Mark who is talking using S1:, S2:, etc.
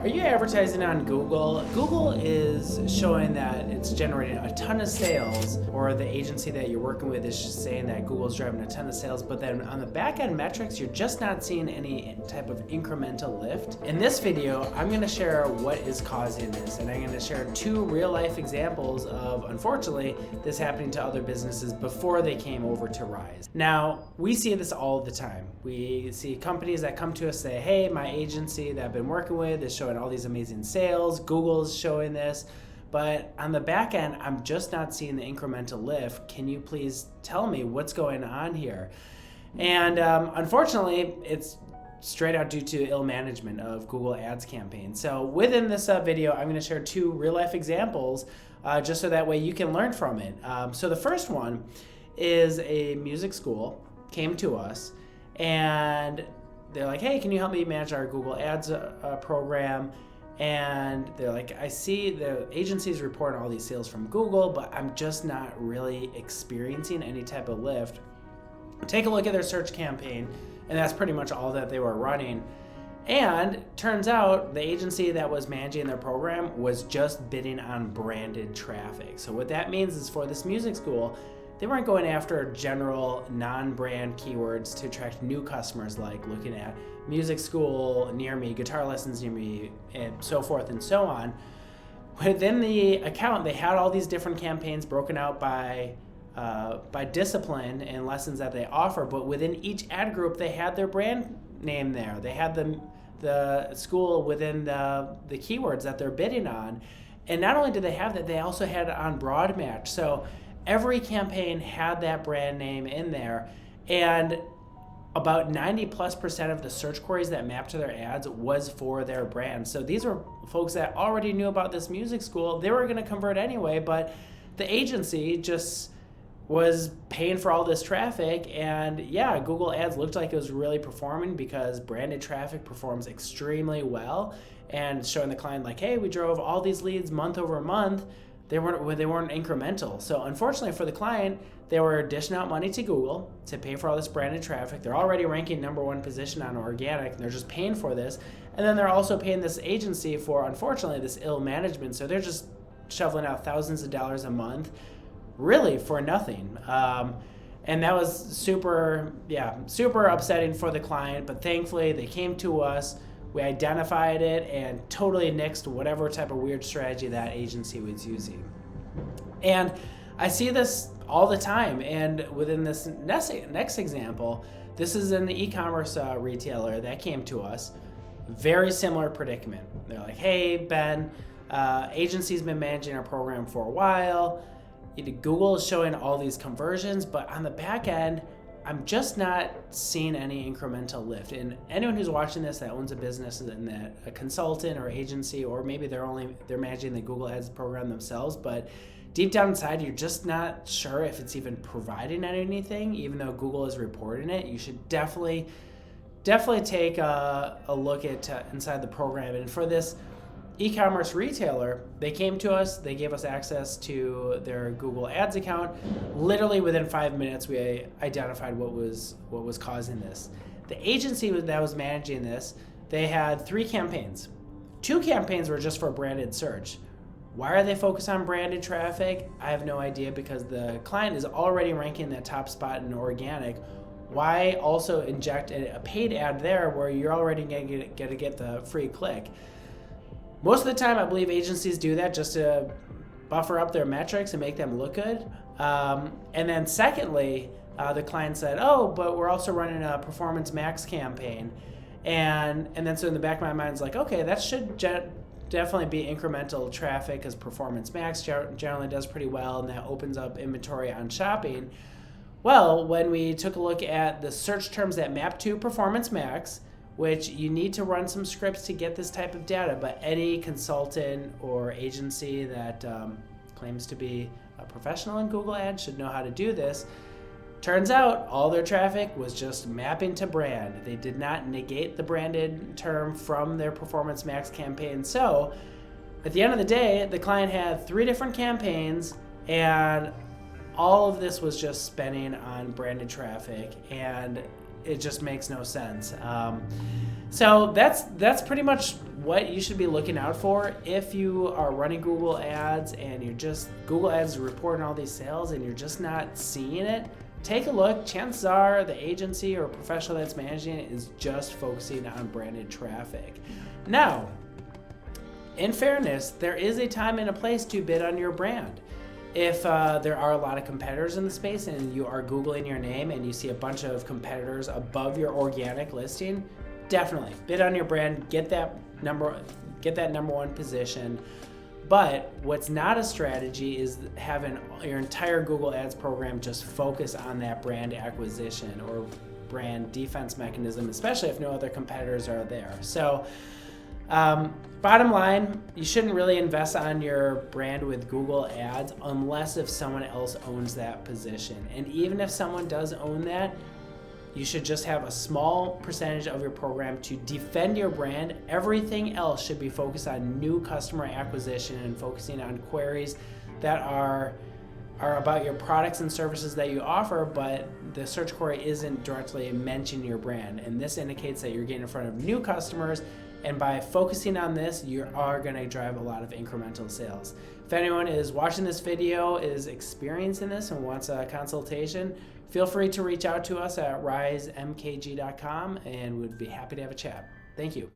S1: Are you advertising on Google? Google is showing that it's generating a ton of sales, or the agency that you're working with is just saying that Google's driving a ton of sales, but then on the back end metrics, you're just not seeing any type of incremental lift. In this video, I'm going to share what is causing this, and I'm going to share two real life examples of, unfortunately, this happening to other businesses before they came over to Rise. Now, we see this all the time. We see companies that come to us say, hey, my agency that I've been working with is showing all these amazing sales, Google's showing this, but on the back end, I'm just not seeing the incremental lift. Can you please tell me what's going on here? And unfortunately, it's straight out due to ill management of Google Ads campaigns. So within this video, I'm going to share two real life examples just so that way you can learn from it. So the first one is a music school came to us and they're like, hey, can you help me manage our Google Ads program? And they're like, I see the agency's reporting all these sales from Google, but I'm just not really experiencing any type of lift. Take a look at their search campaign, and that's pretty much all that they were running. And turns out the agency that was managing their program was just bidding on branded traffic. So what that means is for this music school, they weren't going after general non-brand keywords to attract new customers, like looking at music school near me, guitar lessons near me, and so forth and so on. Within the account, they had all these different campaigns broken out by discipline and lessons that they offer, but within each ad group, they had their brand name there. They had the school within the keywords that they're bidding on. And not only did they have that, they also had it on broad match. So every campaign had that brand name in there, and about 90+% of the search queries that mapped to their ads was for their brand. So these were folks that already knew about this music school. They were going to convert anyway, but the agency just was paying for all this traffic, and yeah, Google Ads looked like it was really performing because branded traffic performs extremely well, and showing the client like, hey, we drove all these leads month over month. They weren't incremental. So unfortunately for the client, they were dishing out money to Google to pay for all this branded traffic. They're already ranking #1 position on organic, and they're just paying for this. And then they're also paying this agency for, unfortunately, this ill management. So they're just shoveling out thousands of dollars a month, really for nothing. And that was super upsetting for the client. But thankfully, they came to us. We identified it and totally nixed whatever type of weird strategy that agency was using. And I see this all the time. And within this next example, this is an e-commerce retailer that came to us. Very similar predicament. They're like, hey, Ben, agency's been managing our program for a while. Google is showing all these conversions, but on the back end, I'm just not seeing any incremental lift. And anyone who's watching this that owns a business and that a consultant or agency, or maybe they're managing the Google Ads program themselves, but deep down inside, you're just not sure if it's even providing anything, even though Google is reporting it. You should definitely take a look at inside the program. And for this e-commerce retailer, they came to us, they gave us access to their Google Ads account. Literally within 5 minutes, we identified what was causing this. The agency that was managing this, they had 3 campaigns. 2 campaigns were just for branded search. Why are they focused on branded traffic? I have no idea, because the client is already ranking that top spot in organic. Why also inject a paid ad there where you're already going to get the free click? Most of the time, I believe agencies do that just to buffer up their metrics and make them look good. And then secondly, the client said, oh, but we're also running a Performance Max campaign. And then so in the back of my mind, it's like, okay, that should definitely be incremental traffic, because Performance Max generally does pretty well, and that opens up inventory on shopping. Well, when we took a look at the search terms that map to Performance Max, which you need to run some scripts to get this type of data, but any consultant or agency that claims to be a professional in Google Ads should know how to do this. Turns out all their traffic was just mapping to brand. They did not negate the branded term from their Performance Max campaign. So at the end of the day, the client had 3 different campaigns, and all of this was just spending on branded traffic. And it just makes no sense. So that's pretty much what you should be looking out for if you are running Google Ads and Google Ads is reporting all these sales and you're just not seeing it. Take a look. Chances are the agency or professional that's managing it is just focusing on branded traffic. Now, in fairness, there is a time and a place to bid on your brand. If there are a lot of competitors in the space and you are Googling your name and you see a bunch of competitors above your organic listing, definitely bid on your brand, get that number one position. But what's not a strategy is having your entire Google Ads program just focus on that brand acquisition or brand defense mechanism, especially if no other competitors are there. So bottom line, you shouldn't really invest on your brand with Google Ads unless if someone else owns that position. And even if someone does own that, you should just have a small percentage of your program to defend your brand. Everything else should be focused on new customer acquisition and focusing on queries that are about your products and services that you offer, but the search query isn't directly mentioning your brand. And this indicates that you're getting in front of new customers, and by focusing on this, you are going to drive a lot of incremental sales. If anyone is watching this video, is experiencing this and wants a consultation, feel free to reach out to us at risemkg.com and we'd be happy to have a chat. Thank you.